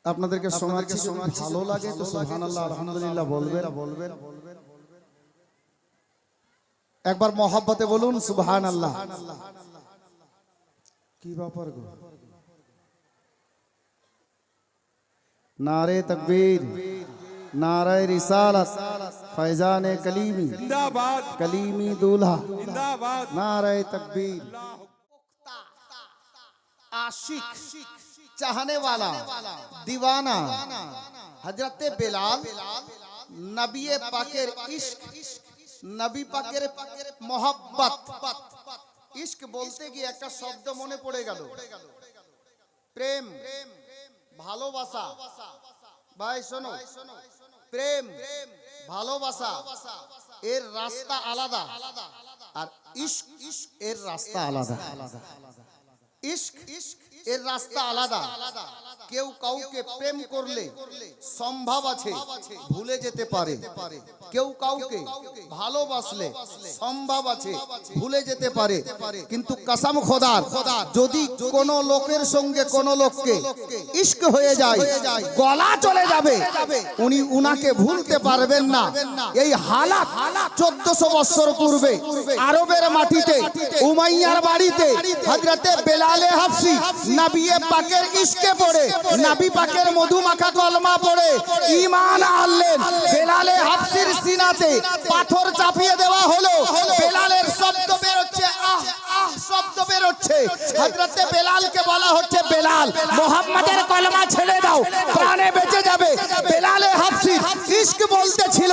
আপনাদেরকে শোনাচ্ছি, ভালো লাগে তো সুবহানাল্লাহ আলহামদুলিল্লাহ বলবেন। একবার মহব্বতে বলুন সুবহানাল্লাহ। কি ব্যাপার গো? নারে তাকবীর, नारे रिसालत, फैजान कलीमी जिंदाबाद, कलीमी दूल्हा जिंदाबाद, नारे तकबीर। आशिक, चाहने वाला, दीवाना हजरत बेलाल, नबी पाकेर इश्क, नबी पाकेर मोहब्बत। इश्क बोलते गিয়ে একটা শব্দ মনে পড়ে গেল, প্রেম, ভালোবাসা। ভাই শোনো, প্রেম ভালোবাসা এর রাস্তা আলাদা, আর ইশক এর রাস্তা আলাদা। ইশক এর রাস্তা আলাদা। কেউ কাউকে প্রেম করলে সম্ভব আছে ভুলে যেতে পারে, কেউ কাউকে ভালোবাসলে সম্ভব আছে ভুলে যেতে পারে। কিন্তু কসম খোদার, যদি কোন লোকের সঙ্গে কোন লোককে ইশক হয়ে যায়, গলা চলে যাবে, উনি উনাকে ভুলতে পারবেন না। এই হালাত 1400 বছর পূর্বে আরবের মাটিতে উমাইয়ার বাড়িতে হযরতে বেলালে হাবশী নবী পাকের ইশকে পড়ে, নবী পাকের মধুমাখা কলমা পড়ে ঈমান আনলেন। বেলালে হাবশীর সিনাতে পাথর চাপিয়ে দেওয়া হলো, বেলালের শব্দ বের হচ্ছে, আহ আহ শব্দ বের হচ্ছে। হযরতে বেলালকে বলা হচ্ছে, বেলাল মুহাম্মাদের কলমা ছেড়ে দাও, প্রাণে বেঁচে যাবে। বেলালে হাবশী ইশক বলতেছিল,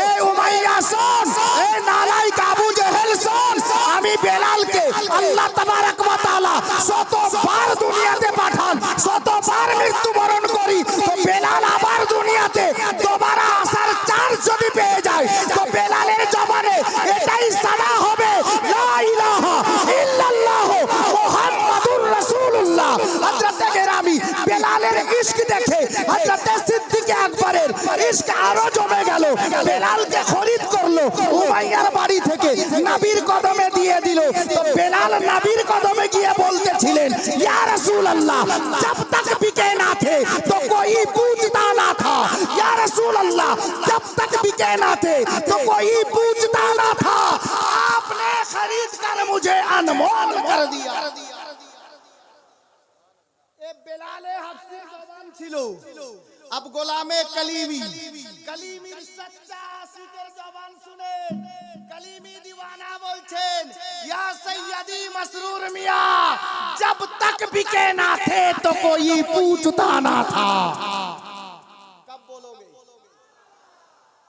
এই উমাইয়া শোন, এই নালায়েক আবু জেহেল শোন, আমি বেলালকে আল্লাহ তাবারক ওয়া তাআলা শতবার দুনিয়াতে পাঠান, শতবার মৃত্যুবরণ করি, তো বেলাল আবার দুনিয়াতে দুবারা আসার চান্স যদি পেয়ে যায়, তো বেলালের জবানে এটাই সাদা হবে, লা ইলাহা ইল্লাল্লাহ মুহাম্মাদুর রাসূলুল্লাহ। হযরত গেরামি বেলালের ইশক দেখে হযরত সিদ্দিক আকবরের ইশক আরো জমে গেল। বেলালকে খরিদ করলো উমাইয়ার বাড়ি থেকে, নবীর কদমে দিয়ে দিল। তো বেলাল নবীর কদমে গিয়ে বলতেছিলেন, ইয়া রাসূলুল্লাহ जब तक बिके ना थे तो कोई पूछता ना था, या रसूल अल्लाह जब तक बिके ना थे तो कोई पूछता ना था, आपने खरीद कर मुझे अनमोल कर दिया। ये बेलाले हफ्सी जबान छिलो, अब गोलामे कलीमी, कलीमीर सच्चा आशिकेर जबान শুনে कलीमी दीवाना বলছেন, या सैयदी मसरूर मियां जब तक बिके ना थे तो कोई पूछता ना था। कब बोलोगे,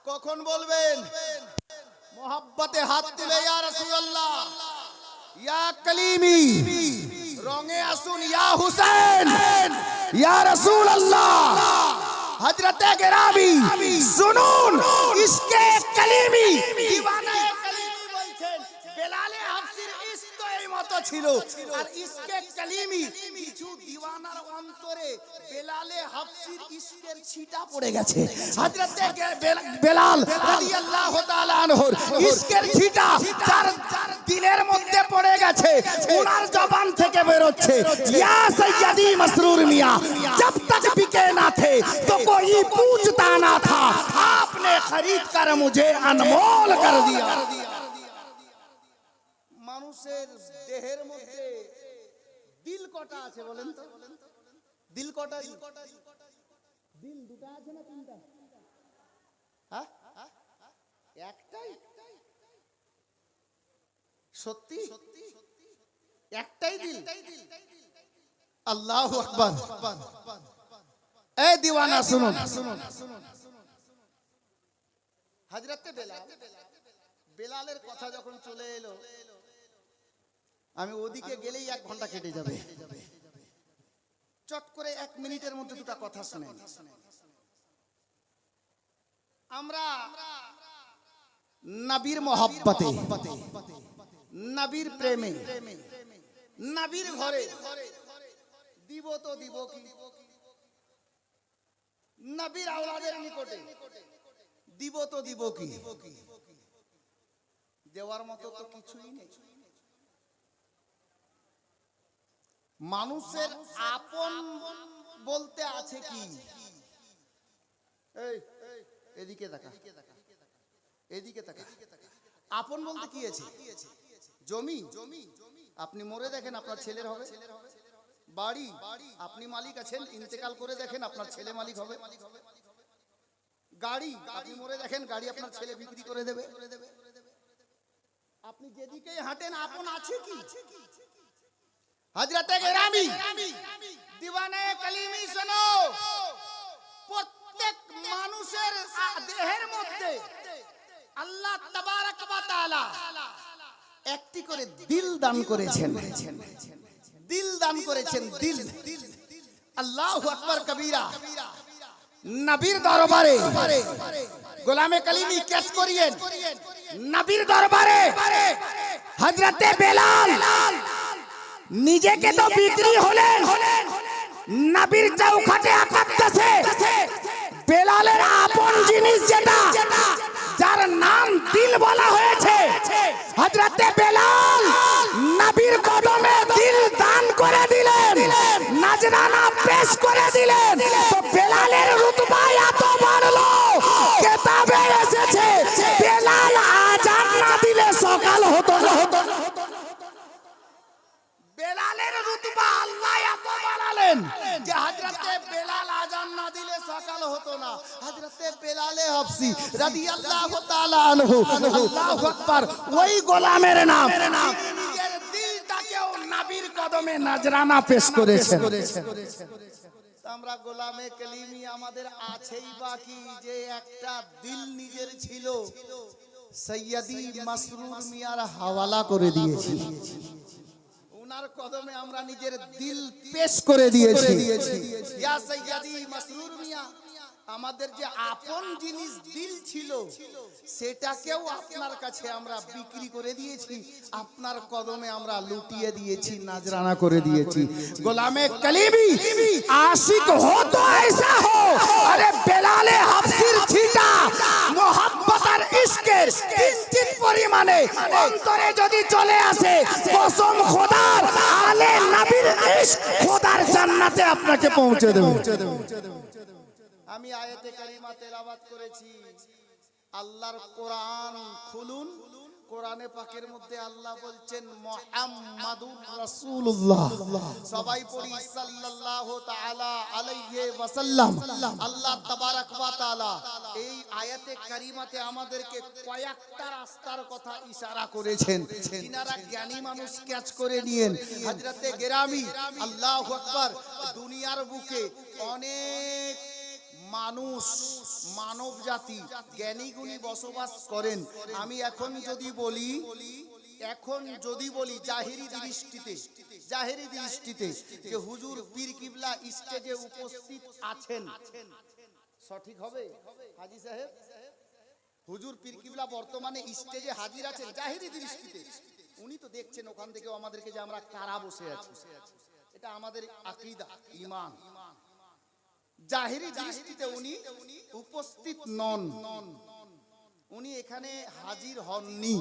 কখন বলবেন? মোহাব্বতে হাত তুলে, ইয়া রাসূলুল্লাহ, ইয়া কলিমি, রঙে আসুন, ইয়া হুসেন, ইয়া রাসূলুল্লাহ। হযরতে গেরামি শুনুন, ইশকে কলিমি, দিওয়ানা কলিমি বলছেন, বেলালে হাবশীর ইশক তো এই মতো ছিল, আর ইশকে কলিমি কিছু দিওয়ানার অন্তরে বেলালে হাবশীর ইশকের ছিটা পড়ে গেছে। হযরতে বেলাল রাদিয়াল্লাহু তাআলা আনহুর ইশকের ছিটা যার দিলের মধ্যে পড়ে গেছে, ওনার জবান থেকে বের হচ্ছে, ইয়া সৈয়দি মসরুর মিয়া जब तक बिके ना थे तो कोई पूछता ना था, आपने खरीद कर मुझे अनमोल कर दिया। মানুষের দেহের মধ্যে দিল কটা আছে বলেন তো? দিল কটা? দিল দুটো আছে না তিনটা? হ্যাঁ, একটাই। সত্যি একটাই দিল? আল্লাহু আকবার। এই দিওয়ানা শুনুন, হযরতে বেলালের কথা যখন চলে এলো, আমি ওদিকে গেলেই 1 ঘন্টা কেটে যাবে। চট করে 1 মিনিটের মধ্যে দুটো কথা শুনেন। আমরা নবীর মোহাব্বতে, নবীর প্রেমে, নবীর ঘরে দিব তো দিব কি, নবীর আওলাদের নিকটে দিব তো দিব কি, দেওয়ার মতো তো কিছুই নেই। মানুষের আপন বলতে আছে কি? এই এদিকে তাকা, এদিকে তাকা। আপন বলতে কি আছে? জমি। আপনি মরে দেখেন আপনার ছেলের হবে। বাড়ি, আপনি মালিক আছেন, ইন্তেকাল করে দেখেন আপনার ছেলে মালিক হবে। গাড়ি, আপনি মরে দেখেন গাড়ি আপনার ছেলে বিক্রি করে দেবে। আপনি যেদিকেই হাঁটেন আপন আছে কি? হযরতে গেরামি দিওয়ানে কালিমি শোনো, প্রত্যেক মানুষের দেহের মধ্যে আল্লাহ তাবারক ওয়া তাআলা একটি করে দিল দান করেছেন। দিল দান করেছেন, দিল। আল্লাহু আকবার কবীরা। নবীর দরবারে গোলামে কালিমি কেস করিয়েন। নবীর দরবারে হযরতে বেলাল নিজেকে তো বিক্রি হলেন, নবীর চৌখাটে আকাশে বেলালের আপন জিনিস যেটা, যার নাম দিল বলা হয়েছে, হযরতে বেলাল নবীর কদমে দিল দান করে দিলেন, নজরানা পেশ করে দিলেন। তো বেলালের রুতবা এত বাড়লো, কিতাবে এসেছে বেলাল আজান না দিলে সকাল হতো না। বেলালের রুতবা আল্লাহ এত বাড়ালেন যে হযরতে বেলাল আজান না দিলে সকাল হতো না। হযরতে বেলালে হাবশি রাদিয়াল্লাহু তাআলা আনহু, আল্লাহু আকবার, ওই গোলামের নাম, নিজের দিলটাকেও নবীর কদমে নজরানা পেশ করেছেন। আমরা গোলামে কালিমি আমাদের আছেই বাকি, যে একটা দিল নিজের ছিল সৈয়দি মাসরুর মিয়ার হাওয়ালা করে দিয়েছি। ওনার কদমে আমরা নিজের দিল পেশ করে দিয়েছি। ইয়া সৈয়দি মাসরুর মিয়া, আমাদের যে আপন জিনিস দিল ছিল সেটাকেও আপনার কাছে আমরা বিক্রি করে দিয়েছি, আপনার কদমে আমরা লুটিয়ে দিয়েছি, নজরানা করে দিয়েছি। গোলামে কালিমি আশিক হো তো ऐसा हो, আরে বেলালে হাবশির ছিটা মোহাব্বত আর ইশকের কিঞ্চিত পরিমাণে অন্তরে যদি চলে আসে, কসম খোদার, আলে নবীর ইশক খোদার জান্নাতে আপনাকে পৌঁছে দেবে। আমি আয়াতে কারিমা তেলাওয়াত করেছি। আল্লাহর কোরআন খুলুন, কোরআনে পাকের মধ্যে আল্লাহ বলছেন মুহাম্মাদুর রাসূলুল্লাহ। সবাই পড়ি সাল্লাল্লাহু তাআলা আলাইহি ওয়াসাল্লাম। আল্লাহ তাবারক ওয়া তাআলা এই আয়াতে কারিমাতে আমাদেরকে কয়েকটা রাস্তার কথা ইশারা করেছেন, যিনারা জ্ঞানী মানুষ ক্যাচ করে নিয়েন। হযরতে গেরামি, আল্লাহু আকবার, দুনিয়ার বুকে অনেক মানুষ, মানব জাতি, জ্ঞানী গুণী বসবাস করেন। আমি এখন যদি বলি জাহেরি দৃষ্টিতে যে হুজুর পীর কিবলা স্টেজে উপস্থিত আছেন, সঠিক হবে হাজী সাহেব? হুজুর পীর কিবলা বর্তমানে স্টেজে হাজির আছেন জাহেরি দৃষ্টিতে। উনি তো দেখছেন ওখান থেকে আমাদেরকে যে আমরা কারা বসে আছি, এটা আমাদের আকীদা, ঈমান। জাহেরি দৃষ্টিতে উনি উপস্থিত নন, উনি এখানে হাজির হননি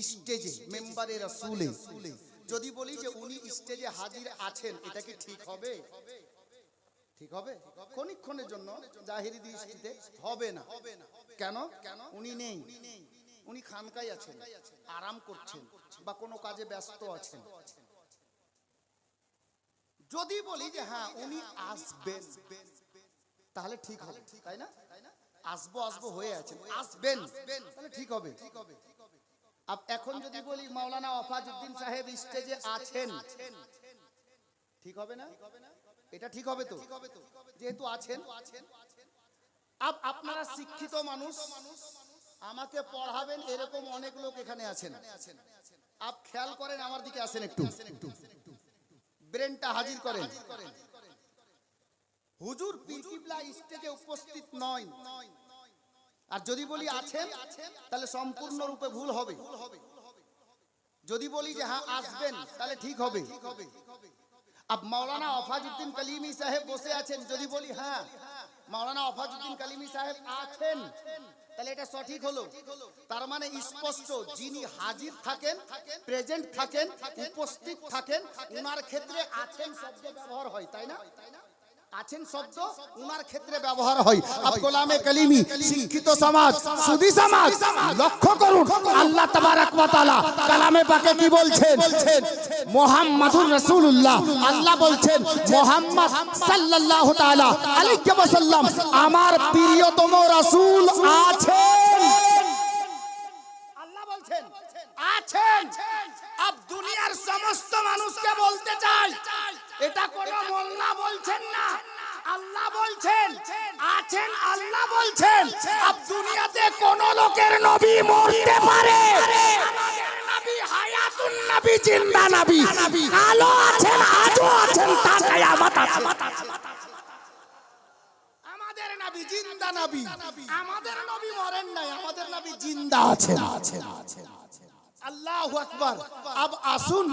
স্টেজে মেম্বারে রাসূলে। যদি বলি যে উনি স্টেজে হাজির আছেন, এটা কি ঠিক হবে? ঠিক হবে? ক্ষণিক্ষণের জন্য জাহেরি দৃষ্টিতে হবে না। কেন? উনি নেই, উনি খানকায় আছেন, আরাম করছেন বা কোনো কাজে ব্যস্ত আছেন। যদি বলি যে হ্যাঁ উনি আসবেন, তাহলে ঠিক হবে, তাই না? আসবো হয়ে আছেন, আসবেন, তাহলে ঠিক হবে। এখন যদি বলি মাওলানা ওয়াফাজউদ্দিন সাহেব স্টেজে আছেন, ঠিক হবে না? এটা ঠিক হবে তো, যেহেতু আছেন। আপনারা শিক্ষিত মানুষ, আমাকে পড়াবেন, এরকম অনেক লোক এখানে আছেন। খেয়াল করেন, আমার দিকে আসেন, একটু ব্রেনটা হাজির করেন। হুজুর পীর কিবলা স্টেজে উপস্থিত নয়, আর যদি বলি আছেন, তাহলে সম্পূর্ণরূপে ভুল হবে। যদি বলি যে হ্যাঁ আসবেন, তাহলে ঠিক হবে। মাওলানা ওয়াফাজউদ্দিন কালিমি সাহেব বসে আছেন, যদি বলি হ্যাঁ মাওলানা ওয়াফাজউদ্দিন কালিমি সাহেব আছেন, তাহলে এটা সঠিক হলো। তার মানে স্পষ্ট, যিনি হাজির থাকেন, প্রেজেন্ট থাকেন, উপস্থিত থাকেন, ওনার ক্ষেত্রে আছেন শব্দ ব্যবহার হয়, তাই না? আছেন শব্দ উনার ক্ষেত্রে ব্যবহার হয়। আপ গোলামে কালিমি শিক্ষিত সমাজ সুধী সমাজ লক্ষ্য করুন আল্লাহ তাবারক ওয়া তাআলা কালামে পাকে কি বলছেন? মুহাম্মাদুর রাসূলুল্লাহ। আল্লাহ বলছেন মুহাম্মদ সাল্লাল্লাহু তাআলা আলাইহি ওয়াসাল্লাম আমার প্রিয়তম রাসূল আছেন। আল্লাহ বলছেন আছেন। আব দুনিয়ার সমস্ত মানুষকে বলতে চাই, এটা কোন মোল্লা বলছেন না, আল্লাহ বলছেন আছেন। আল্লাহ বলছেন আব দুনিয়াতে কোন লোকের নবী মরতে পারে, আমাদের নবী হায়াতুন নবী, জিন্দা নবী, কালো আছেন, আজও আছেন, তা কিয়ামত আছে। আমাদের নবী জিন্দা নবী, আমাদের নবী মরেন নাই, আমাদের নবী জিন্দা আছেন। আল্লাহু আকবার। আব আসুন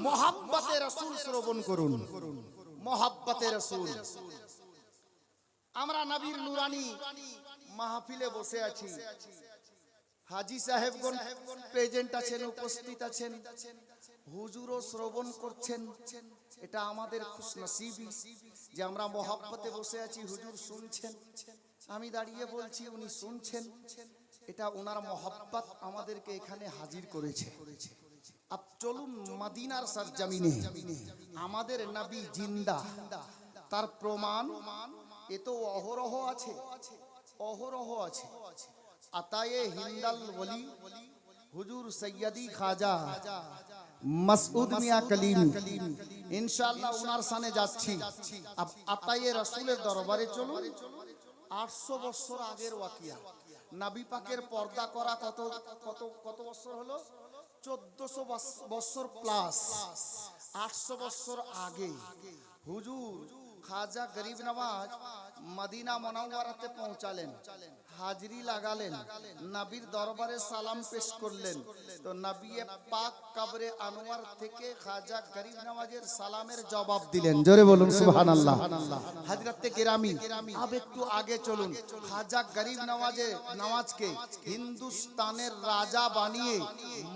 মোহাব্বতে রাসূল শ্রবণ করুন। মোহাব্বতে রাসূল। আমরা নবীর নুরানি মাহফিলে বসে আছি, হাজী সাহেবগণ প্রেজেন্ট আছেন, উপস্থিত আছেন, হুজুরও শ্রবণ করছেন। এটা আমাদের খুশনসিবি যে আমরা মোহাব্বতে বসে আছি, হুজুর শুনছেন, আমি দাঁড়িয়ে বলছি, উনি শুনছেন। এটা ওনার মোহাব্বত আমাদেরকে এখানে হাজির করেছে। আপ চলুন মদিনার সরজমিনে, আমাদের নবী জিন্দা, তার প্রমাণ এ তো অহরহ আছে, অহরহ আছে। আতায়ে হিন্দাল ওলি হুজুর সৈয়দি খাজা মাসউদ মিয়া কলিমি, ইনশাআল্লাহ ওনার সামনে যাচ্ছি। আব আতায়ে রাসূলের দরবারে চলুন। 800 বছর আগের ওয়াকিয়া, নবী পাকের পর্দা করা কত কত কত বছর হলো? 1400 বছর প্লাস। 800 বছর আগে হুজুর খাজা গরিব নওয়াজ মদিনা মুনাওয়ারাতে পৌঁছালেন, হাজরি লাগালেন, নবীর দরবারে সালাম পেশ করলেন। তো নবী পাক কবরে আনোয়ার থেকে খাজা গরিব নওয়াজের সালামের জবাব দিলেন। জোরে বলুন সুবহানাল্লাহ। হযরতে কেরামি আব একটু আগে চলুন। খাজা গরিব নওয়াজকে হিন্দুস্তানের রাজা বানিয়ে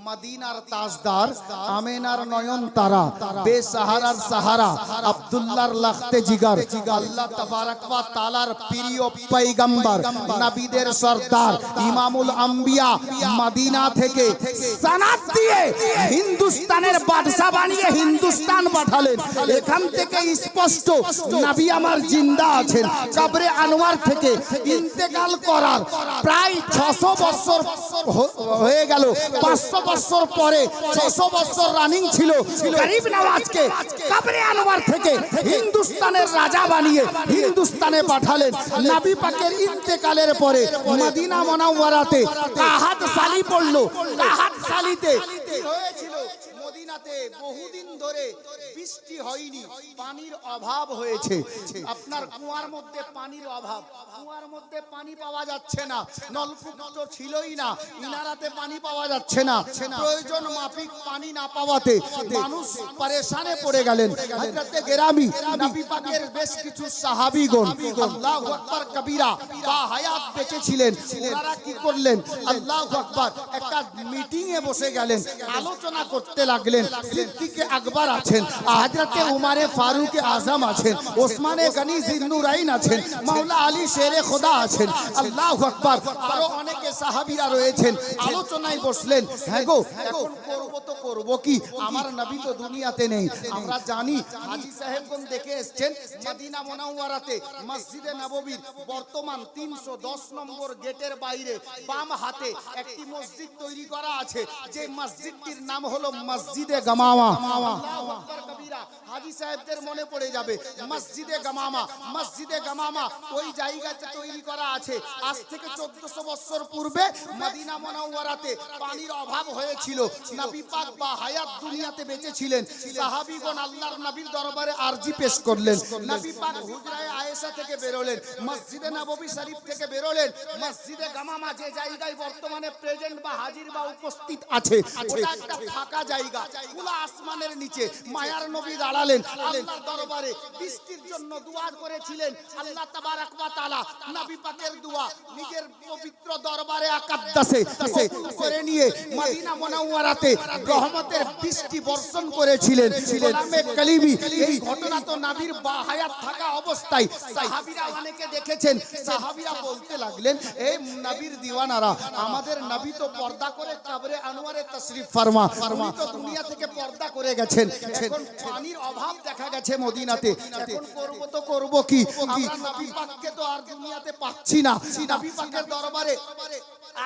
মদিনার তাজদার, আমেনার নয়ন তারা, বেসাহারার সাহারা, আব্দুল্লাহর লাখতে জিগার, আল্লাহ তাবারক ওয়া তাআলার প্রিয় পয়গম্বর, নবীদের সরদার, ইমামুল আম্বিয়া মদিনা থেকে সনদ দিয়ে হিন্দুস্তানের বাদশা বানিয়ে হিন্দুস্তান পাঠালেন। এখান থেকে স্পষ্ট নবী আমার জিন্দা আছেন। কবরে আনোয়ার থেকে ইন্তেকাল করার প্রায় 600 বছর হয়ে গেল। 500 বছর পরে 600 বছর রানিং ছিল। গরিব নওয়াজকে কবরে আনোয়ার থেকে হিন্দুস্তানের রাজা বানিয়ে হিন্দুস্তানে পাঠালেন। নবী পাকের ইন্তেকালের পরে মদিনা মুনাওয়ারাতে কাহাত সালি পড়লো। কাহাত সালিতে কি হয়েছিল? মদিনাতে বহুদিন ধরে বৃষ্টি হয়নি, পানির অভাব হয়েছে। আপনার কুয়ার মধ্যে পানির অভাব, কুয়ার মধ্যে পানি পাওয়া যাচ্ছে না, নলকূপ তো ছিলই না, ইনারাতে পানি পাওয়া যাচ্ছে না। প্রয়োজন মাফিক পানি না পাওয়াতে মানুষ পরেশানে পড়ে গেলেন। হযরতে গেরামি নবী পাকের বেশ কিছু সাহাবীগণ আল্লাহু আকবার কবীরা বা হায়াত বেঁচে ছিলেন, ওনারা কি করলেন? আল্লাহু আকবার, একটা মিটিং এ বসে গেলেন, আলোচনা করতে লাগলেন। সিদ্দিকে আকবর আছেন, হযরতে উমারে ফারুক আজম আছেন, ওসমানে গনি জিন্নুরাইন আছেন, মাওলা আলী শেরে খোদা আছেন। আল্লাহু আকবার, আরো অনেকে সাহাবীরা রয়েছেন। আলোচনায় বসলেন। হ্যাঁ গো, এখন করব তো করব কি, আমার নবী তো দুনিয়াতে নেই। আমরা জানি হাজী সাহেবগণ দেখে এসেছেন মদিনা মুনাওয়ারাতে মসজিদে নববীর বর্তমান 310 নম্বর গেটের বাইরে বাম হাতে একটি মসজিদ তৈরি করা আছে, যে মসজিদটির নাম হলো মসজিদে গামামা। আল্লাহু আকবার কবীরা, হাজী সাহেবদের মনে পড়ে যাবে মসজিদে গামামা। মসজিদে গামামা ওই জায়গাতে তৈরি করা আছে। আজ থেকে 1400 বছর পূর্বে মদিনা মুনাওয়ারাতে পানির অভাব হয়েছিল। নবী পাক বা হায়াত দুনিয়াতে বেঁচে ছিলেন। সাহাবীগণ আল্লাহর নবীর দরবারে আরজি পেশ করলেন। নবী পাক হুজরায়ে আয়েশা থেকে বেরোলেন, মসজিদে নববী শরীফ থেকে বেরোলেন। মসজিদে গামামা যে জায়গায় বর্তমানে প্রেজেন্ট বা হাজির বা উপস্থিত আছে, ওটা একটা ফাঁকা জায়গা। খোলা আসমানের নিচে মায়ার নবী দাঁড়ালেন আল্লাহর দরবারে বৃষ্টির জন্য দোয়া করেছিলেন। আল্লাহ তাবারক ওয়া তাআলা নবী পাকের দোয়া নিজের পবিত্র দরবারে আকাদ্দাসে কবুল করে নিয়ে মদিনা মুনাওয়ারাতে রহমতের বৃষ্টি বর্ষণ করেছিলেন। গোলামে কালিমি এই ঘটনা তো নবীর বাহায়াত থাকা অবস্থায় সাহাবীরা অনেকে দেখেছেন। সাহাবীরা বলতে লাগলেন, এই নবীর দিওয়ানারা, আমাদের নবী তো পর্দা করে কবরে আনোয়ারে তাশরিফ ফরমা, উনি তো দুনিয়া থেকে পর্দা করে গেছেন, এখন পানির অভাব দেখা গেছে মদিনাতে, এখন করব তো করব কি, আমরা নবী পাককে তো আর দুনিয়াতে পাচ্ছি না। নবী পাকের দরবারে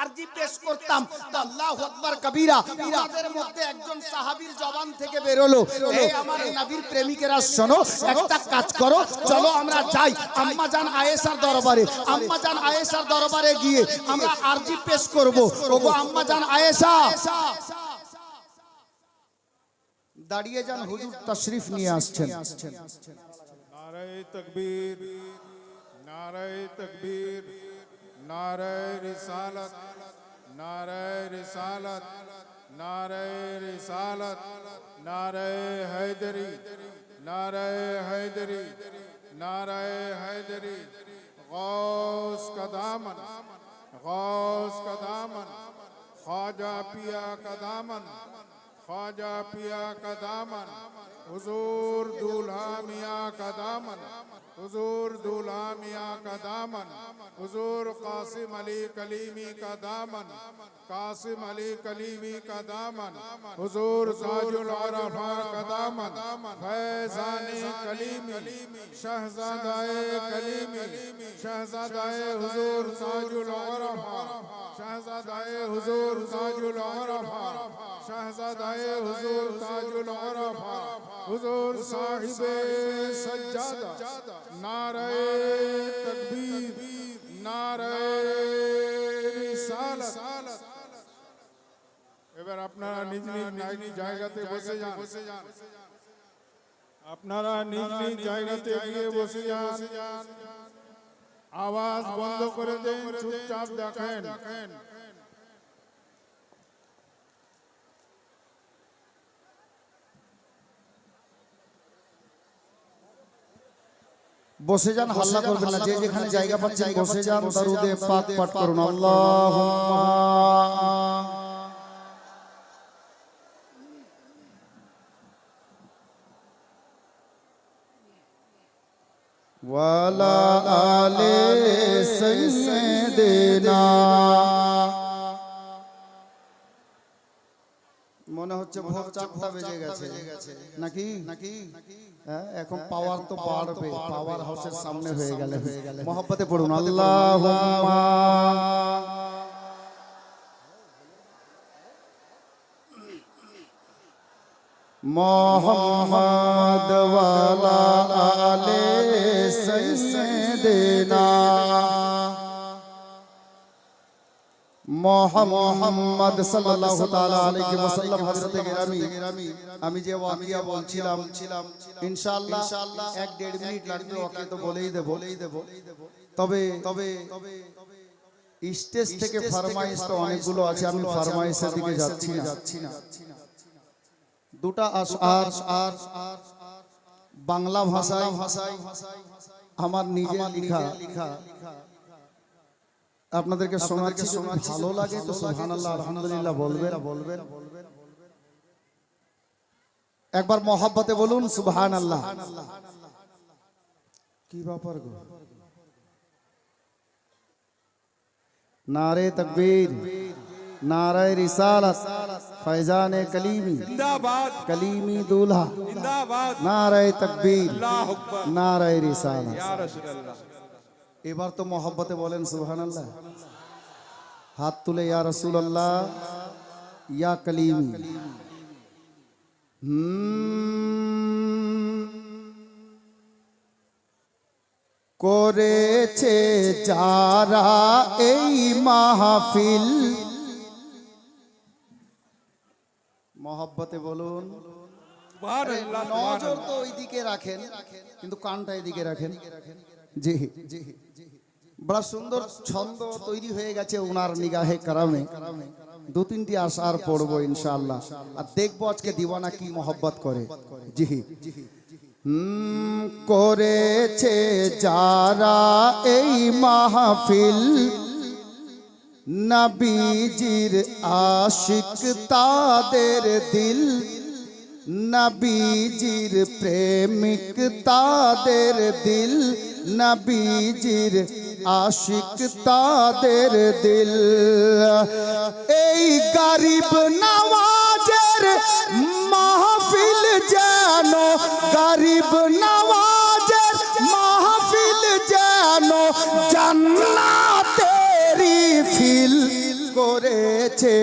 আরজি পেশ করতাম, আল্লাহু আকবার কবীরা, আমাদের মধ্যে একজন সাহাবীর জবান থেকে বের হলো, এই আমার নবীর প্রেমিকেরা শোনো, একটা কাজ করো, চলো আমরা যাই আম্মা জান আয়েশার দরবারে। আম্মা জান আয়েশার দরবারে গিয়ে আমরা আরজি পেশ করব। ওগো আম্মা জান আয়েশা, দাঁড়িয়ে যান, হুজুর তাশরিফ নিয়ে আসছেন। नारे तकबीर, नारे तकबीर, नारे रिसालत, नारे रिसालत, नारे रिसालत, नारे हैदरी, नारे हैदरी, नारे हैदरी, गौस का दामन, गौस का दामन, ख्वाजा पिया का दामन, ख्वाजा पिया का दामन, हुजूर दूल्हा मियाँ का दामन, हुजूर दूल्हा मियाँ का दामन, हुजूर कासिम अली कलीमी का दामन, कासिम अली कलीमी का दामन, हुजूर ताजुल अरफा का दामन, फैज़ाने कलीमी, शहज़ादाए कलीमी, शहज़ादाए हुजूर ताजुल अरफा, शहज़ादाए हुजूर ताजुल अरफा, शहज़ादाए हुजूर ताजुल अरफा, हुजूर साहिबे सज्जादा, नारे तकबीर, नारे रिसालत। এবার আপনারা নিজ নিজ জায়গাতে বসে যান, আপনারা নিজ নিজ জায়গাতে গিয়ে বসে যান, আওয়াজ বন্ধ করে দেন, চুপচাপ দেখেন। বসে যান, হাল্লা করবেন না, যে যেখানে জায়গা পাচ্ছেন বসে যান, দরুদে পাক পাঠ করুন। আল্লাহুম্মা ওয়ালা আলে সাইয়্যিদিনা। মনে হচ্ছে ভোর 4টা বেজে গেছে নাকি? হ্যাঁ, এখন পাওয়ার তো বাড়বে, পাওয়ার হাউসের সামনে হয়ে গেলে মহব্বতে পড়ুন। আল্লাহুম্মা মুহাম্মদ ওয়ালা আলে সাইয়্যিদিনা মুহাম্মদ সাল্লাল্লাহু তাআলা আলাইহি ওয়াসাল্লাম। হযরতে গিরামি, আমি যে ওয়াকিয়া বলছিলাম ইনশাআল্লাহ 1-1.5 মিনিট লাগবে, ওকে তো বলেই দেব। তবে স্টেজ থেকে ফরমাইশ তো অনেকগুলো আছে, আমি ফরমাইশের দিকে যাচ্ছি না। দুটা আশআর বাংলা ভাষায় আমার নিজের লেখা আপনাদেরকে শোনাচ্ছি, ভালো লাগে তো সুবহানাল্লাহ আলহামদুলিল্লাহ বলবেন। একবার মহব্বতে বলুন সুবহানাল্লাহ। কি ব্যাপার গো? নারে তাকবীর, নারে রিসালাত, ফৈজানে কলিমি জিন্দাবাদ, কলিমি দুলহা জিন্দাবাদ, নারে তাকবীর, আল্লাহু আকবার, নারে রিসালাত, ইয়া রাসূলুল্লাহ। এবার তো মহব্বতে বলেন সুবহানাল্লাহ। হাত তুলে ইয়া রাসূলুল্লাহ, ইয়া কলিমি। করেছে যারা এই মাহফিল, মহব্বতে বলুন সুবহানাল্লাহ। নজর তো ওইদিকে রাখেন, কিন্তু কানটা এদিকে রাখেন। জি, বড় সুন্দর ছন্দ তৈরি হয়ে গেছে ওনার নিগাহে কারামে। দু তিনটি আশার পড়বো ইনশাআল্লাহ, আর দেখবো আজকে দিওয়ানা কি মোহব্বত করে। জি করেছে যারা এই মাহফিল, নবীজির আশিক তাদের দিল, নবীজির প্রেমিক তাদের দিল, নবীজির আশিক তাদের দিল। এই গরিব নওয়াজের মাহফিল যেন, গরিব নওয়াজের মাহফিল যেন জান্নাতেরি ফিল করেছে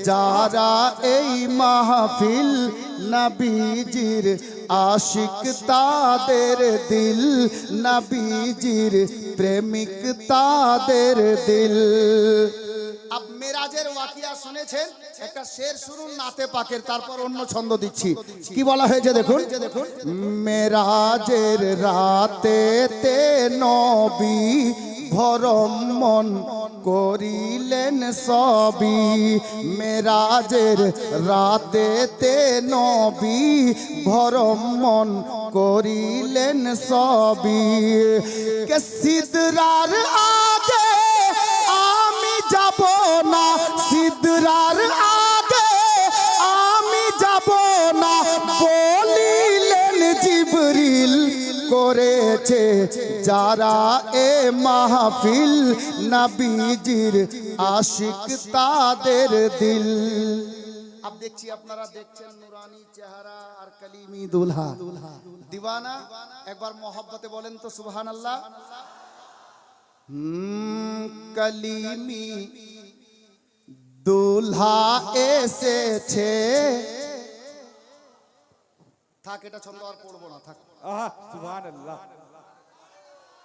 যারা এই মাহফিল, নবীজির আশিক তাদের দিল, নবীজির প্রেমিক তাদের দিল। আপ মেরাজের ওয়াকিয়া শুনেছেন, একটা শের শুনুন নাতে পাকের, তারপর অন্য ছন্দ দিচ্ছি। কি বলা হয়েছে দেখুন, মেরাজের রাতে তে নবী ভরম মন করিলেন সবই, মেরাজের রাতে তে নবী ভরম মন করিলেন সবই। কে সিদরার আগে আমি যাব না, সিদরার আগে আমি যাব না বলিলেন জিবরিল করেছে যারা এ মাহফিল, নবীজির আশিক তাদের দিল। अब देखिए আপনারা দেখছেন নুরানি চেহারা আর কলিমি দুলহা দিওয়ানা। একবার মোহব্বতে বলেন তো সুবহানাল্লাহ। কলিমি দুলহা এসেছে, থাক এটা ছন্দ আর পড়বো না, থাক। সুবহানাল্লাহ।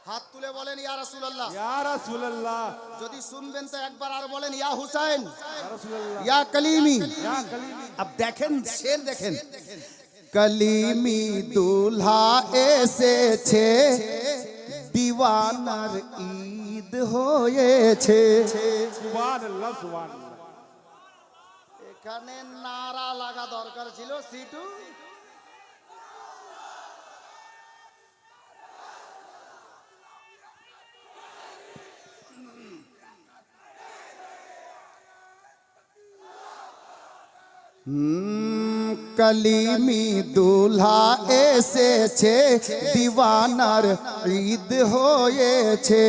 হাত তুলে বলেন ইয়া রাসূলুল্লাহ, ইয়া রাসূলুল্লাহ। যদি শুনবেন তো একবার আর বলেন ইয়া হুসাইন, ইয়া রাসূলুল্লাহ, ইয়া কলিমি। ইয়া কলিমি। अब দেখেন শের দেখেন, কলিমি দুলহা এসেছে, দিওয়ানার ঈদ হয়েছে। সুবহানাল্লাহ, সুবহানাল্লাহ। এখানে নারা লাগা দরকার ছিল সিটু। কলিমি দুলহা এসেছে, দিওয়ানার ঈদ হয়েছে।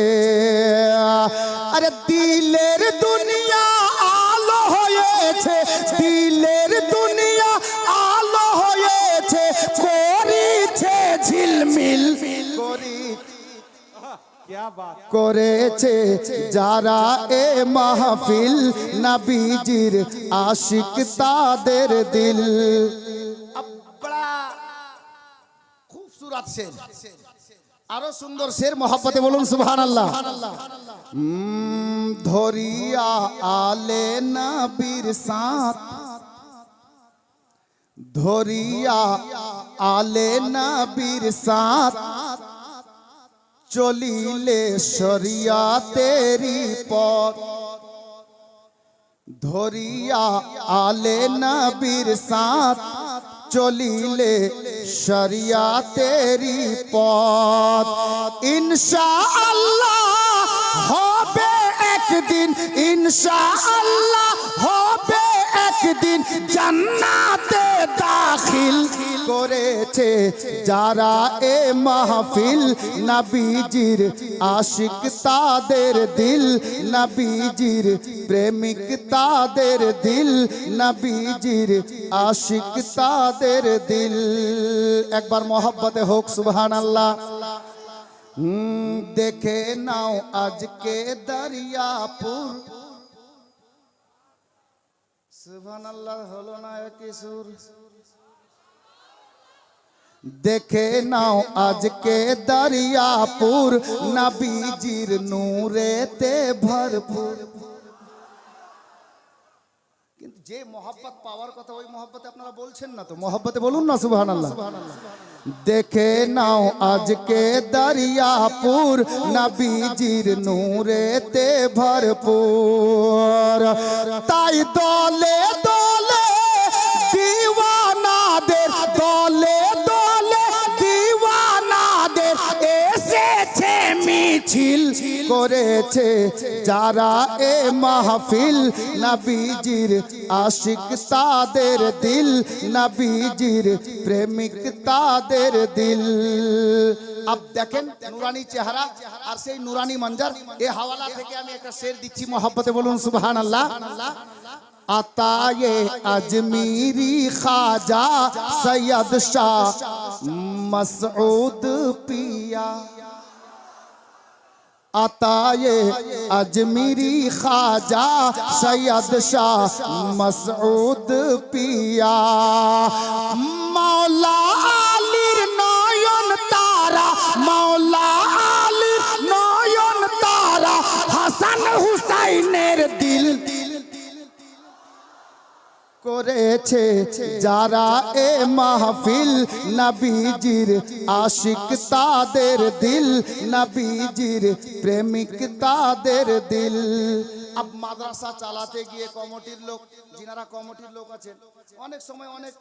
আরে দিলের দুনিয়া আলো হয়েছে, দিলের দুনিয়া আলো হয়েছে, করিছে ঝিলমিল क्या बात। করেছে যারা এ মাহফিল, নবীজির আশিক তাদের দিল। বড়া খুবসুরত শের, আরো সুন্দর শের, মোহব্বতে বলুন সুবহানাল্লাহ। ধরিয়া আলে নবীর সাথ, ধরিয়া আলে নবীর সাথ, চলিলে শরিয়াতেরি পথ, ধরিয়া আলে নবীর সাথ, চলিলে শরিয়াতেরি পথ। ইনশাআল্লাহ হবে একদিন, ইনশাআল্লাহ হবে একদিন জান্নাতে দাখিল করেছে যারা এ মাহফিল, নবীজির আশিক তাদের দিল, নবীজির প্রেমিক তাদের দিল, নবীজির আশিক তাদের দিল। একবার মোহব্বতে হোক সুবহানাল্লাহ। দেখে নাও আজকে দরিয়াপুর, সুবহানাল্লাহ হলো না একই সুর। দেখে নাও আজকে দরিয়াপুর, নবীজির নূরেতে ভরপুর। কিন্তু যে মোহাব্বত পাওয়ার কথা ওই মোহাব্বতে আপনারা বলছেন না তো, মোহাব্বতে বলুন না সুবহানাল্লাহ। দেখে নাও আজকে দরিয়াপুর নবীজির নূরেতে ভরপুর, তাই দলে দলে দিওয়ানাদের, দলে দলে দিওয়ানাদের এসেছে মিছিল করেছে যারা এ মাহফিল, নবীজির আশিক তাদের দিল, নবীজির প্রেমিক তাদের দিল। আপ দেখেন নুরানি চেহারা আর সেই নুরানি মঞ্জার। এই হাওয়ালা থেকে আমি একটা শের দিচ্ছি, মোহাব্বতে বলুন সুবহানাল্লাহ। আতায়ে আজমিরি খাজা সৈয়দ শাহ মসউদ পিয়া, আতায়ে আজমিরি খাজা সৈয়দ শাহ মসউদ পিয়া, মৌলা আলীর নয়ন তারা, মৌলা আলীর নয়ন তারা, হাসান হুসাইনের দিল করেছে যারা এ মাহফিল, নবীজির আশিক তাদের দিল, নবীজির প্রেমিক তাদের দিল। আব মাদ্রাসা চালাতে গিয়ে কমিটির লোক, যিনারা কমিটির লোক আছেন, অনেক সময় অনেক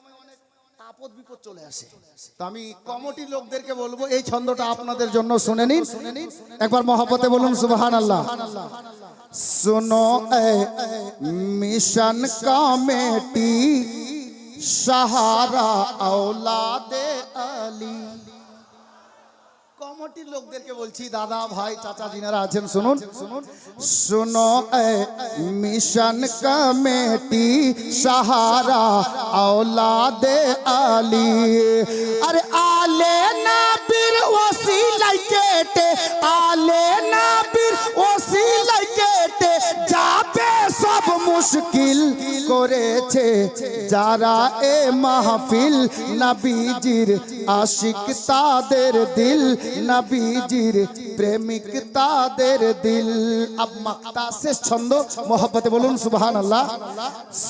আপদ বিপদ চলে আসে। তো আমি কমিটির লোকদেরকে বলবো এই ছন্দটা আপনাদের জন্য শুনে নিন, একবার মহব্বতে বলুন সুবহানাল্লাহ। सुनो ए मिशन कमेटी सहारा औलादे अली। কমিটির লোকদেরকে বলছি, দাদা ভাই চাচা যিনারা আছেন শুনুন, শুনো এ মিশন কমিটি সাহারা औलादे আলী, আরে আলে নবীর ওসিলাই কেটে, আলে নবীর ওসিলাই কেটে যাবে সব মুশকিল করেছে যারা এ মাহফিল, নবীজির আশিক তাদের দিল, নবীজির প্রেমিক তাদের দিল। अब मक्ता से छंदो मोहब्बत बोलून सुबहानल्लाह।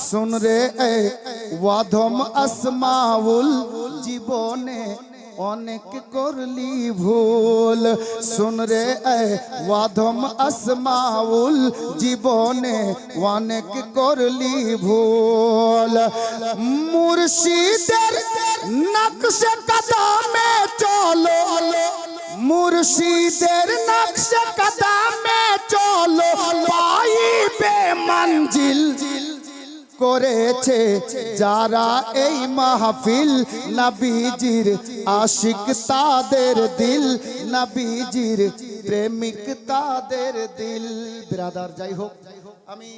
सुन रे ए वाधम আসমাউল জীবনে অনেক করলি ভুল, শুন রে ওয়াধম আসমাউল জীবনে অনেক করলি ভুল, মুর্শিদের নকশে কদমে চলো, মুর্শিদের নকশে কদমে চলো, পাইবে মঞ্জিল করেছে যারা এই মাহফিল, নবীজির আশিক তাদের দিল, নবীজির প্রেমিক তাদের দিল। ব্রাদার যাই হোক, আমি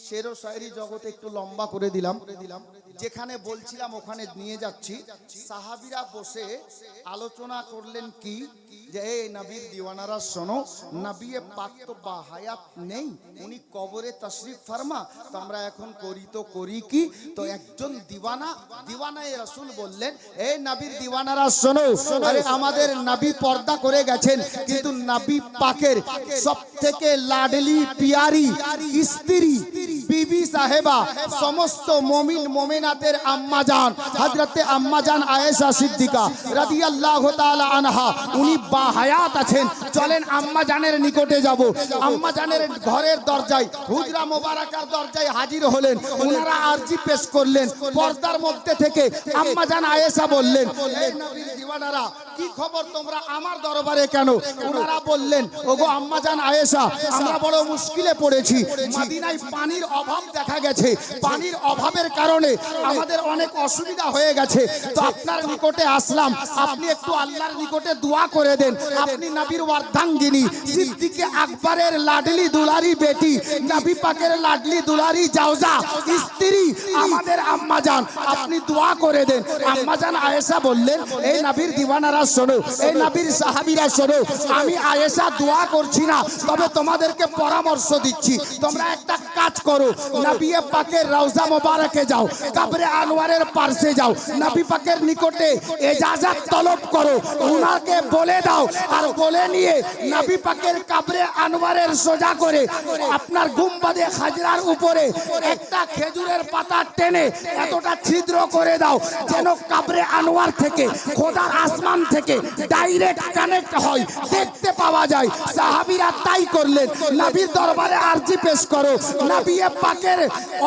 শের ও শায়রি জগতে একটু লম্বা করে দিলাম, যেখানে বলছিলাম ওখানে নিয়ে যাচ্ছি। সাহাবীরা বসে আলোচনা করলেন কি, যে এই নবীর দিওয়ানারা শোনো, নবী পাক তো বাহায়াত নেই, উনি কবরে তশরিফ ফরমা, তো আমরা এখন করি তো করি কি। তো একজন দিওয়ানা, দিওয়ানায়ে রাসূল বললেন, এই নবীর দিওয়ানারা শোনো, আরে আমাদের নবী পর্দা করে গেছেন, কিন্তু নবী পাকের সবথেকে লাডলি পিয়ারি স্ত্রী বিবি সাহেবা, সমস্ত মুমিন মুমিনাতের আম্মা জান হযরতে আম্মা জান আয়েশা সিদ্দিকা রাদিয়াল্লাহু তাআলা আনহা, উনি বাহায়াত আছেন। চলেন আম্মা জানের নিকটে যাব। আম্মা জানের ঘরের দরজায়, হুজরা মোবারকার দরজায় হাজির হলেন। ওনারা আরজি পেশ করলেন। পর্দার মধ্যে থেকে আম্মা জান আয়েশা বললেন, এই নবীর দিওয়ানারা কি খবর, তোমরা আমার দরবারে কেন? ওনারা বললেন, ওগো আম্মা জান আয়েশা, আমরা বড় মুশকিলে পড়েছি, মদিনায় পানির অভাব দেখা গেছে, পানির অভাবের কারণে আমাদের অনেক অসুবিধা হয়ে গেছে, তো আপনার নিকটে আসলাম, আপনি একটু আল্লাহর নিকটে দোয়া করে দেন। আপনি নবীর অর্ধাঙ্গিনী সিদ্দিকে আকবরের লাডলি দুলারি বেটি, নবী পাকের লাডলি দুলারি জাওজা স্ত্রী আমাদের আম্মা জান, আপনি দোয়া করে দেন। আম্মা জান আয়েশা বললেন, এই নবীর দিওয়ানারা শোনো, এই নবীর সাহাবীরা শোনো, আমি আয়েশা দোয়া করছি না, তবে তোমাদেরকে পরামর্শ দিচ্ছি। তোমরা একটা কাজ করো, নবী পাকের রওজা মোবারকে যাও, কবরে আনোয়ারের পাশে যাও, নবী পাকের নিকটে ইজাজত তলব করো, উনাকে বলে দাও, আর বলে নিয়ে নবী পাকের কবরে আনোয়ারের সোজা করে আপনার গুম্বাদে খাজরার উপরে একটা খেজুরের পাতা টেনে এতটা ছিদ্র করে দাও যেন কবরে আনোয়ার থেকে খোদার আসমান থেকে ডাইরেক্ট কানেক্ট হয়, দেখতে পাওয়া যায়। সাহাবীরা তাই করলেন। নবীর দরবারে আরজি পেশ করো, নবী পাকের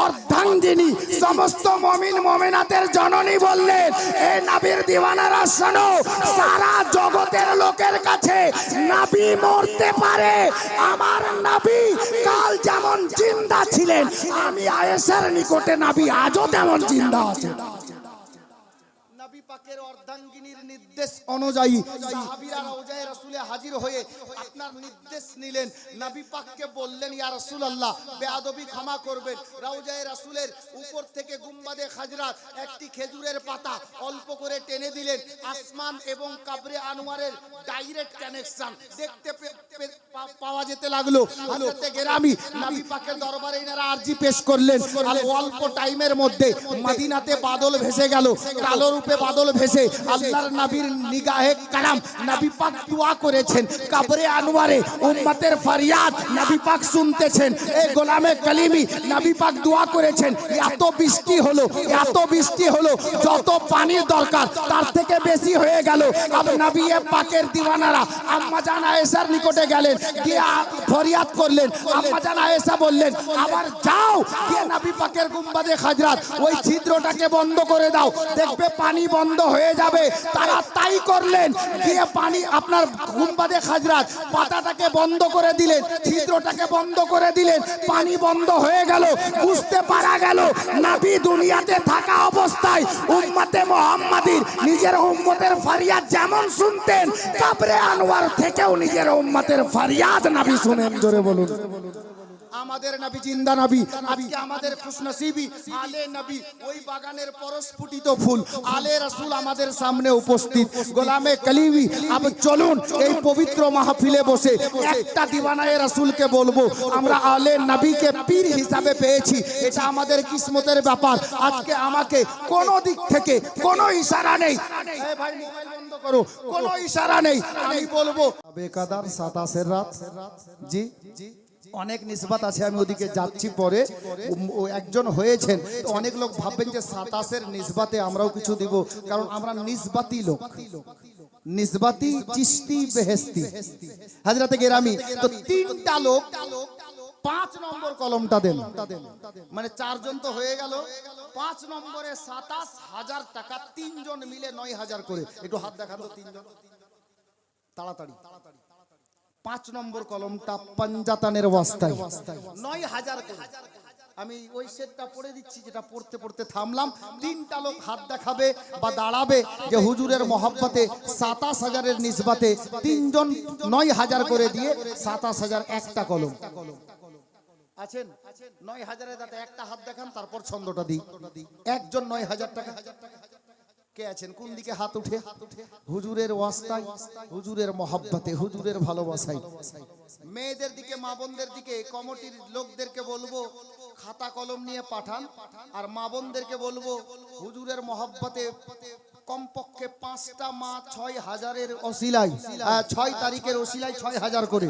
অর্ধাঙ্গিনী সমস্ত মুমিন মুমিনাতের জননী বললেন, এই নবীর দিওয়ানারা শোনো, সারা জগতের লোকের কাছে নবী মরতে পারে, আমার নবী কাল যেমন জিন্দা ছিলেন, আমি আয়েশার নিকটে নবী আজও তেমন জিন্দা আছেন। নবী পাকের অর্ধাঙ্গিনীর নির্দেশ অনুযায়ী সাহাবীরা রওজায়ে রাসূলে হাজির হয়ে আপনার নির্দেশ নিলেন। নবী পাককে বললেন, ইয়া রাসূলুল্লাহ, বেয়াদবি ক্ষমা করবেন, রওজায়ে রাসূলের উপর থেকে গুম্বাদে খাজরাত একটি খেজুরের পাতা অল্প করে টেনে দিলেন। আসমান এবং কবরে আনোয়ারের ডাইরেক্ট কানেকশন দেখতে পাওয়া যেতে লাগলো। হযরতে গেরামি নবী পাকের দরবারে এনারা আরজি পেশ করলেন, আর অল্প টাইমের মধ্যে মদিনাতে বাদল ভেসে গেল, কালো রূপে বাদল ভেসে আল্লাহর নবীর নিগাহে কারাম নবী পাক দোয়া করেছেন, কবরে আনোয়ারে উম্মতের ফরিয়াদ নবী পাক শুনতেছেন। এই গোলামে কালিমি নবী পাক দোয়া করেছেন, এত বৃষ্টি হলো, এত বৃষ্টি হলো, যত পানির দরকার তার থেকে বেশি হয়ে গেল। আর নবী পাকের দিওয়ানারা আম্মা জান আয়েশার নিকটে গেলেন, গিয়ে ফরিয়াদ করলেন। আম্মা জান আয়েশা বললেন, আবার যাও গিয়ে নবী পাকের গুম্বাদে খাজরাত ওই ছিদ্রটাকে বন্ধ করে দাও, দেখবে পানি বন্ধ হয়ে যাবে। তারা তাই করলেন, গিয়ে পানি আপনার গুম্বাদে খাজরাত পাতাটাকে বন্ধ করে দিলেন, ছিদ্রটাকে বন্ধ করে দিলেন, পানি বন্ধ হয়ে গেল। বুঝতে পারা গেল নবী দুনিয়াতে থাকা অবস্থায় উম্মতে মুহাম্মাদীর নিজের উম্মতের ফরিয়াদ যেমন শুনতেন, কবরে আনোয়ার থেকেও নিজের উম্মতের ফরিয়াদ নবী শুনেন। জোরে বলুন, আমাদের নবী জিন্দা নবী। আজকে আমাদের খুশনসিবি আলে নবী, ওই বাগানের পরস্ফুটিত ফুল আলে রাসূল আমাদের সামনে উপস্থিত। গোলামে কালিমি, আব চলুন এই পবিত্র মাহফিলে বসে একটা দিওয়ানায়ে রাসূলকে বলবো, আমরা আলে নবীকে পীর হিসাবে পেয়েছি, এটা আমাদের কিসমতের ব্যাপার। আজকে আমাকে কোনো দিক থেকে কোনো ইশারা নেই, এই ভাই মোবাইল বন্ধ করো, কোনো ইশারা নেই, আমি বলবো বেকাদার 27 রাত। জি অনেক নিসবত আছে, আমি ওদিকে যাচ্ছি পরে। ও একজন হয়েছেন, অনেক লোক ভাববেন যে 27-এর নিসবতে আমরাও কিছু দিব, কারণ আমরা নিসবতি লোক, নিসবতি চিশতি বেহেশতি। হযরতে গেরামি তো তিনটা লোক 5 নম্বর কলমটা দেন, মানে 4 জন তো হয়ে গেল, 5 নম্বরে 27,000 টাকা, 3 জন মিলে 9,000 করে। একটু হাত দেখান তো 3 জন, তাড়াতাড়ি। 5 নম্বর কলমটা পাঞ্জাতানের ওয়াস্তায় 9,000 করে। আমি ওই সেটটা পড়ে দিচ্ছি, যেটা পড়তে পড়তে থামলাম। 3টা লোক হাত দেখাবে বা দাঁড়াবে যে হুজুরের মহব্বতে 27,000-এর নিসবতে 3 জন 9,000 করে দিয়ে 27,000 একটা কলম আছেন। 9,000-এর দাঁতে একটা হাত দেখান, তারপর ছন্দটা দিই। একজন 9,000 টাকা কে আছেন? কোন দিকে হাত উঠে? হুজুরের ওয়াস্তায়, হুজুরের মহব্বতে, হুজুরের ভালোবাসায়। মেয়েদের দিকে, মা বোনদের দিকে, কমিটির লোকদেরকে বলবো খাতা কলম নিয়ে পাঠান, আর মা বোনদেরকে বলবো হুজুরের মহব্বতে কমপক্ষে 5টা মা 6,000-এর ওসিলায়, 6 তারিখের ওসিলায় 6,000 করে।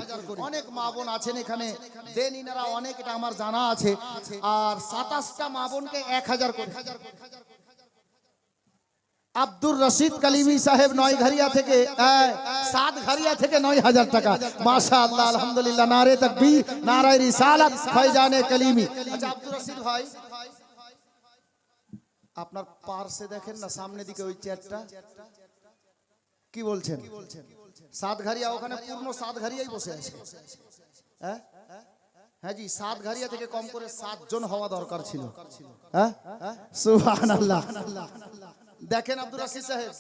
অনেক মা বোন আছেন এখানে, দেন ইনারা অনেক, এটা আমার জানা আছে। আর 27টা মা বোনকে 1,000 করে। আব্দুর রশিদ কালিমি সাহেব নয়ঘরিয়া থেকে, 7ঘরিয়া থেকে 9,000 টাকা। মাশাআল্লাহ, আলহামদুলিল্লাহ, নারে তাকবীর, নারে রিসালাত, ফয়জানে কালিমি। আচ্ছা আব্দুর রশিদ ভাই, আপনার পার্সে দেখেন না সামনে দিকে ওই চেয়ারটা, কি বলছেন? 7ঘরিয়া, ওখানে পূর্ণ 7ঘরিয়াই বসে আছে। হ্যাঁ জি, 7ঘরিয়া থেকে কম করে 7 জন হওয়া দরকার ছিল। হ্যাঁ, সুবহানাল্লাহ। দেখেন আব্দুর রশিদ সাহেব,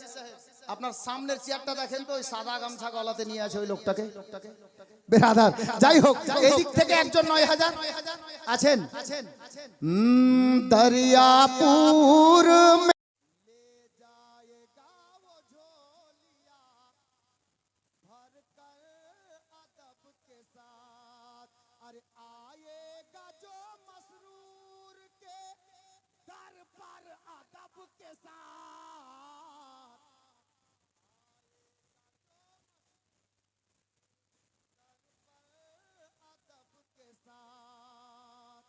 আপনার সামনের চেয়ারটা দেখেন তো, ওই সাদা গামছা গলাতে নিয়ে আছে ওই লোকটাকে। বেরাদার, যাই হোক, এই দিক থেকে একজন 9,000 আছেন। দরিয়াপুর अरे आएगा जो मसरूर के दर पर अदब के साथ, अदब के साथ।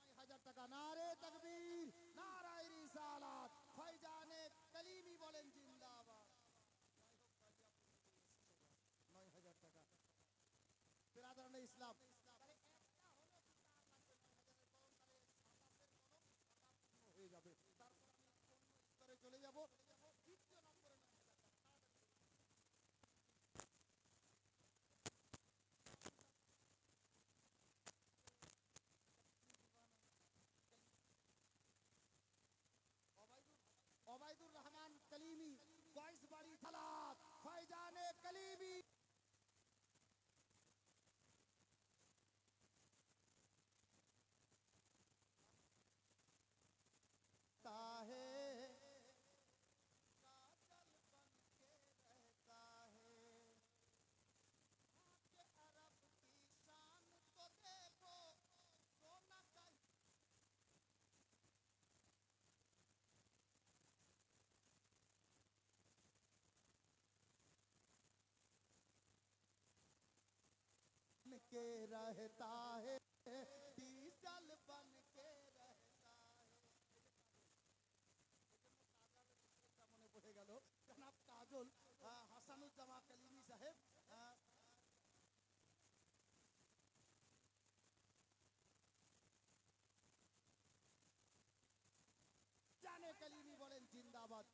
9,000 টাকা। নারে তাকবীর, নারায়ে রিসালাত, ফয়জানে কলিমি বলেন জিন্দাবাদ। 9,000 টাকা। বিরাদরানে ইসলাম, হয়ে যাবে। তারপর আমি স্তরে চলে যাব। দ্বিতীয় নম্বরে 9,000 টাকা। ওবায়দুর রহমান কলিমি, বয়স বাড়ি থালাত, ফয়জানে কলিমি। के रहता है, डीजल बन के रहता है। মনে পড়ে গেল জনাব কাজল হাসানুজ্জামা কলিমি সাহেব, জানে কলিমি বলেন জিন্দাবাদ।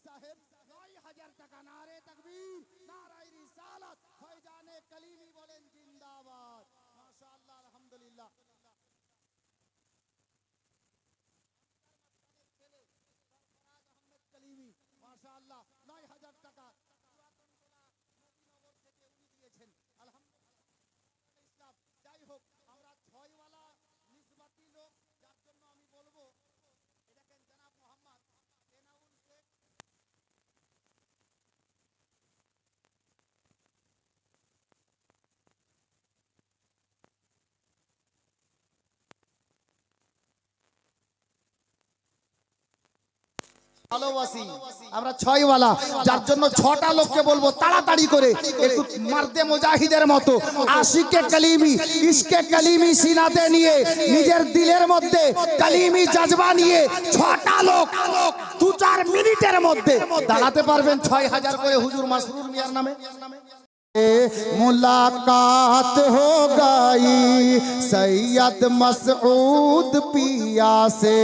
সাহেব 9,000 টাকা। নারে তাকবীর, নারায়ে রিসালাত, ফয়জানে কলিমি বলেন জিন্দাবাদ। মাশাআল্লাহ, আলহামদুলিল্লাহ। ছেলে সরফরাজ আহমেদ কলিমি, মাশাআল্লাহ, 9,000 টাকা। পুরাতন টোলা নবীনগর থেকে উনি দিয়েছেন। আলহামদুলিল্লাহ। ইসলাম, যাই হোক, আমরা 6 ওয়ালা নিসবতি লোক, যার জন্য আমি বলবো এ দেখেন জনাব মোহাম্মদ এনাউল শেখ। ভালোবাসি আমরা 6 ওয়ালা, যার জন্য 6টা লোককে বলবো তাড়াতাড়ি করে একটু মারদে মুজাহিদের মতো আশিকে কলিমি, ইশকে কলিমি সিনাতে নিয়ে নিজের দিলের মধ্যে কলিমি জজবা নিয়ে 6টা লোক 2-4 মিনিটের মধ্যে দাঁড়াতে পারবেন 6,000 করে হুজুর মাসরুর মিয়ার নামে। मुलाकात हो गई सैयद मसऊद पिया से,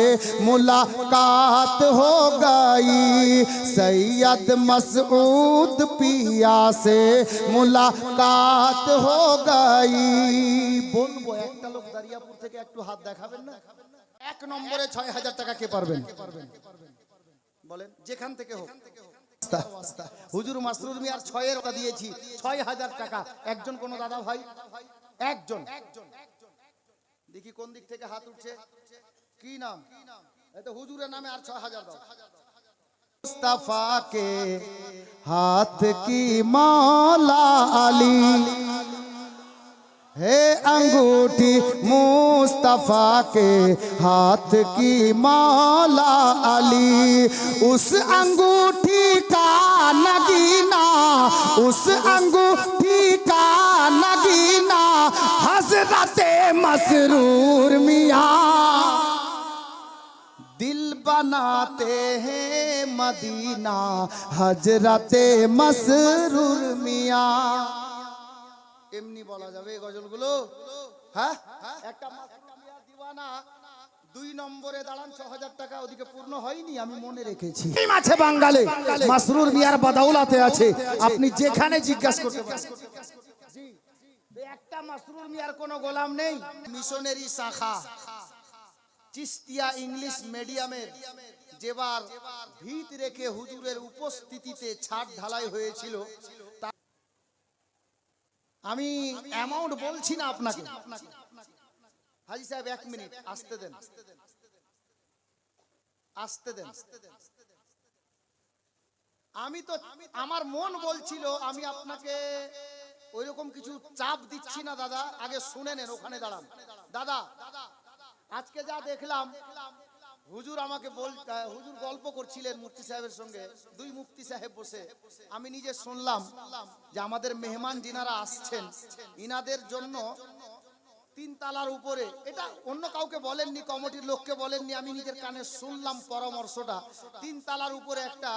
मुलाकात हो गई सैयद मसऊद पिया से, मुलाकात हो गई। বলবো একটা লোক দারিয়াপুর থেকে একটু হাত দেখাবেন না? 1 নম্বরে 6,000 টাকা কে পারবেন? বলেন যেখান থেকে হোক। হুজুর মাসরুর মিয়ার 6 এর টাকা দিয়েছি, 6,000 টাকা। একজন কোন দাদা ভাই? একজন। দেখি কোন দিক থেকে হাত উঠছে। কি নাম? এই তো হুজুরের নামে আর 6,000 দাও। মুস্তাফা কে হাত কি মালা আলী है अंगूठी, मुस्तफा के हाथ की माला अली, उस अंगूठी का नगीना, उस अंगूठी का नगीना हजरते मसरूर मियां दिल बनाते हैं मदीना हजरते मसरूर मियां। এমনি বলা যাবে গজলগুলো? হ্যাঁ, একটা মাসরুর মিয়া দিওয়ানা 2 নম্বরে দাঁড়ান 6,000 টাকা। ওদিকে পূর্ণ হয়নি, আমি মনে রেখেছি। এই মাছে বাঙালি মাসরুর মিয়ার বাদাউলাতে আছে, আপনি যেখানে জিজ্ঞাসা করতে পারেন। জি, একটা মাসরুর মিয়ার কোনো গোলাম নেই। মিশনারি শাখা চিস্তিয়া ইংলিশ মিডিয়ামের যেবার ভিত রেখে হুজুরের উপস্থিতিতে ছাদ ঢালাই হয়েছিল, আমি অ্যামাউন্ট বলছি না আপনাকে। হাজী সাহেব 1 মিনিট আসতে দেন, আসতে দেন। আমি তো আমার মন বলছিল আমি আপনাকে ওইরকম কিছু চাপ দিচ্ছি না দাদা, আগে শুনে নেন, ওখানে দাঁড়ান। দাদা আজকে যা দেখলাম, হুজুর আমাকে হুজুর গল্প করছিলেন মুফতি সাহেবের সঙ্গে, 2 মুফতি সাহেব বসে, আমি নিজে শুনলাম যে আমাদের মেহমান যিনারা আসছেন ইনাদের জন্য 3 তালার উপরে, এটা অন্য কাউকে বলেননি, কমিটির লোককে বলেননি, আমি নিজের কানে শুনলাম পরামর্শটা, 3 তালার উপরে একটা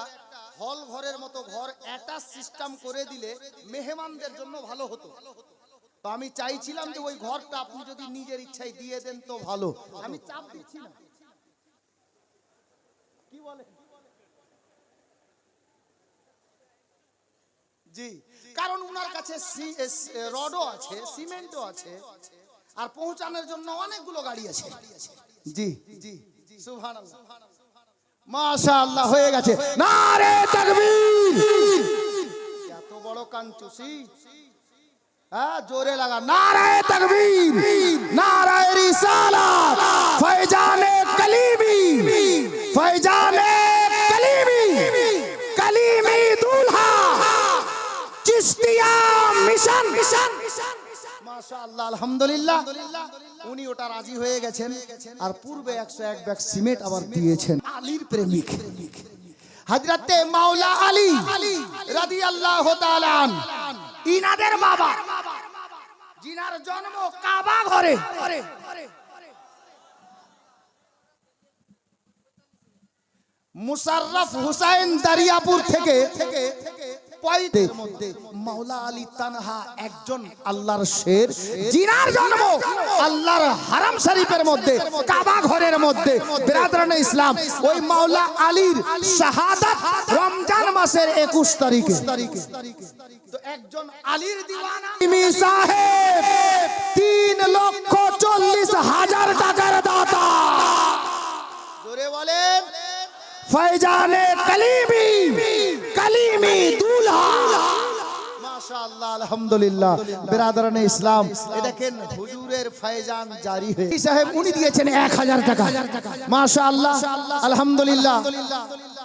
হল ঘরের মতো ঘর অ্যাটাচ সিস্টেম করে দিলে মেহমানদের জন্য ভালো হতো। তো আমি চাইছিলাম যে ওই ঘরটা আপনি যদি নিজের ইচ্ছায় দিয়ে দেন তো ভালো, আমি চাপ দিচ্ছি না। কি বলে? জি, কারণ উনার কাছে রডও আছে, সিমেন্টও আছে, আর পৌঁছানোর জন্য অনেকগুলো গাড়ি আছে। জি জি, সুবহানাল্লাহ, মাশাআল্লাহ, হয়ে গেছে। নারে তাকবীর! এত বড় কাঞ্চুসি, হ্যাঁ জোরে লাগা। নারে তাকবীর! নারে রিসালাত! ফয়জানে কলিমি! ফয়জানে কলিমি! কলিমি দুলহা! চিশতিয়া মিশন! মাশাআল্লাহ, আলহামদুলিল্লাহ, উনি ওটা রাজি হয়ে গেছেন। আর পূর্বে 101 ব্যাগ সিমেন্ট আবার দিয়েছেন। আলীর প্রেমিক হযরতে মাওলা আলী রাদিয়াল্লাহু তাআলা আনহু, ইনাদের বাবা জিনার জন্ম কাবা ঘরে, মুশাররফ হুসাইন দারিয়াপুর থেকে পয়দের মধ্যে মাওলা আলী তানহা একজন আল্লাহর শের, জিনার জন্ম আল্লাহর হারাম শরীফের মধ্যে, কাবা ঘরের মধ্যে। বিরাদরানে ইসলাম, ওই মাওলা আলীর শাহাদাত রমজান মাসের 21 তারিখে। তো একজন আলীর দিওয়ানা ইমি সাহেব 3,40,000 টাকার দাতা, জোরে বলেন ফয়জানে কলিমি! কলিমি দুলহা! মাশাআল্লাহ, আলহামদুলিল্লাহ, বিরাদরানে ইসলাম, এ দেখেন হুজুরের ফয়জান জারি হয়ে। সাহেব উনি দিয়েছেন 1000 টাকা। মাশাআল্লাহ, আলহামদুলিল্লাহ,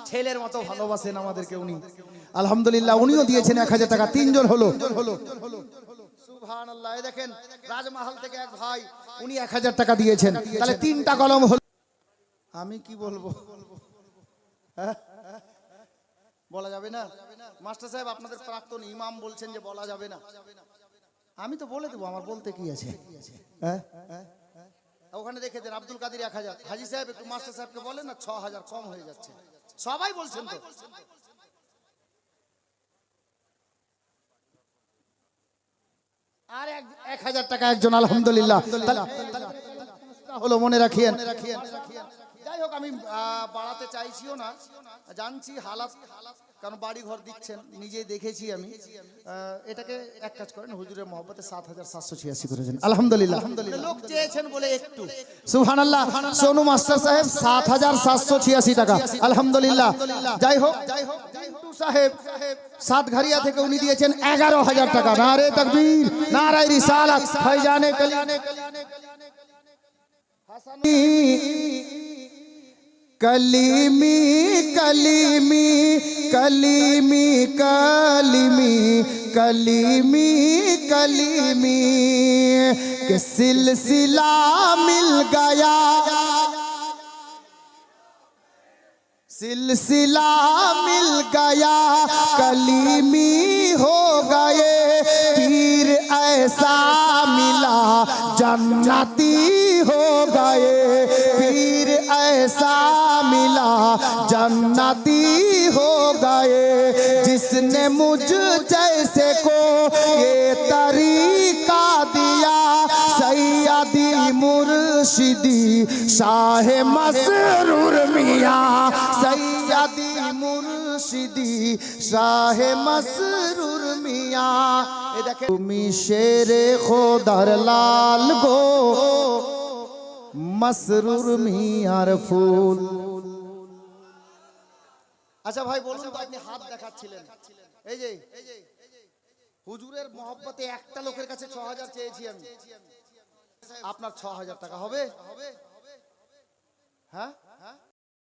ছেলের মতো ভালোবাসেন আমাদেরকে উনি, আলহামদুলিল্লাহ, উনিও দিয়েছেন 1000 টাকা। 3 জন হলো, সুবহানাল্লাহ। এই দেখেন রাজমহল থেকে এক ভাই, উনি 1000 টাকা দিয়েছেন, তাহলে 3টা কলম হলো। আমি কি বলবো, হ্যাঁ? বলা যাবে না? মাস্টার সাহেব আপনাদের প্রাক্তন ইমাম বলছেন যে বলা যাবে না, আমি তো বলে দেবো, আমার বলতে কি আছে, হ্যাঁ? ওখানে রেখে দেন আব্দুল কাদের 1000। হাজী সাহেব একটু মাস্টার সাহেবকে বলেন না, 6000 কম হয়ে যাচ্ছে, সবাই বলছেন তো। আর 1000 টাকা একজন, আলহামদুলিল্লাহ, হলো, মনে রাখিয়েন। যাই হোক, আমি বাড়াতে চাইছিও না, জানছি হালাত, কারণ বাড়ি ঘর দিচ্ছেন, নিজেই দেখেছি আমি। এটাকে এক কাজ করেন, হুজুরের মহব্বতে 7786 করেছেন, আলহামদুলিল্লাহ। লোক চেয়েছেন বলে একটু, সুবহানাল্লাহ। সোনু মাস্টার সাহেব 7786 টাকা, আলহামদুলিল্লাহ। যাই হোক, টিন্টু সাহেব সাতঘারিয়া থেকে উনি দিয়েছেন 11000 টাকা। নারে তাকবীর, নারে রিসালাত, ফয়জানে কলিমি! कलीमी कलीमी कलीमी कलीमी कलीमी कलीमी के सिलसिला मिल गया, सिलसिला मिल गया, कलीमी हो गए, पीर ऐसा मिला जन्नती हो गए, पीर ऐसा मिला जन्नती हो गए, जिसने मुझ जैसे को ये तरीका दिया, सैयदी मुर्शिदी शाह मसरूर मियाँ, सैयदी मुर्शिदी शाह मसरूर मियाँ। এ দেখেন, তুমি শেরে খোদার লাল গো, মসরুর মিয়ার ফুল। আচ্ছা ভাই বলুন তো, আপনি হাত দেখাচ্ছিলেন, এই যে হুজুরের মহব্বতে একটা লোকের কাছে 6000 চেয়েছি আমি, আপনার 6000 টাকা হবে? হ্যাঁ